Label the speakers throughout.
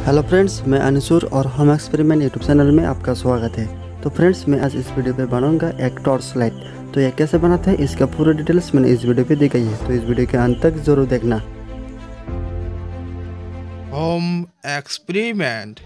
Speaker 1: Hello friends, मैं अनसुर और home experiment YouTube channel में आपका स्वागत है। तो फ्रेंड्स, मैं आज इस वीडियो पे बनाऊंगा एक टॉर्च लाइट। तो ये कैसे बनाता है इसका पूरा डिटेल्स मैंने इस वीडियो पे दी गई है, तो इस वीडियो के अंत तक जरूर देखना।
Speaker 2: Home experiment.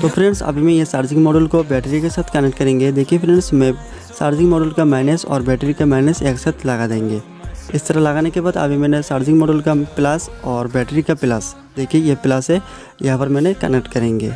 Speaker 1: तो फ्रेंड्स, अभी मैं ये चार्जिंग मॉड्यूल को बैटरी के साथ कनेक्ट करेंगे। देखिए फ्रेंड्स, मैं चार्जिंग मॉड्यूल का माइनस और बैटरी का माइनस एक साथ लगा देंगे। इस तरह लगाने के बाद अभी मैंने चार्जिंग मॉड्यूल का प्लस और बैटरी का प्लस, देखिए ये प्लस है, यहाँ पर मैंने कनेक्ट करेंगे।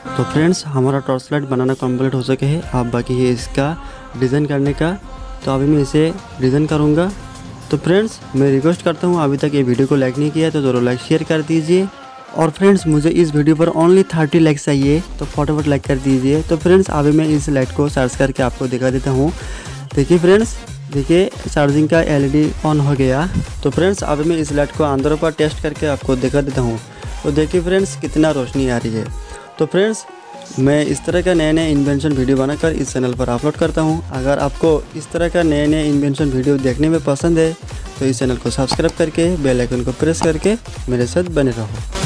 Speaker 1: तो फ्रेंड्स, हमारा टॉर्च लाइट बनाना कंप्लीट हो सके है। अब बाकी है इसका डिज़ाइन करने का। तो अभी मैं इसे डिज़ाइन करूँगा। तो फ्रेंड्स, मैं रिक्वेस्ट करता हूँ, अभी तक ये वीडियो को लाइक नहीं किया तो ज़रूर लाइक शेयर कर दीजिए। और फ्रेंड्स, मुझे इस वीडियो पर ओनली 30 लाइक्स चाहिए, तो फटाफट लाइक कर दीजिए। तो फ्रेंड्स, अभी मैं इस लाइट को चार्ज करके आपको दिखा देता हूँ। देखिए फ्रेंड्स, देखिए चार्जिंग का LED ऑन हो गया। तो फ्रेंड्स, अभी मैं इस लाइट को अंदर पर टेस्ट करके आपको दिखा देता हूँ। तो देखिए फ्रेंड्स, कितना रोशनी आ रही है। तो फ्रेंड्स, मैं इस तरह का नए नए इन्वेंशन वीडियो बनाकर इस चैनल पर अपलोड करता हूं। अगर आपको इस तरह का नए नए इन्वेंशन वीडियो देखने में पसंद है तो इस चैनल को सब्सक्राइब करके बेल आइकन को प्रेस करके मेरे साथ बने रहो।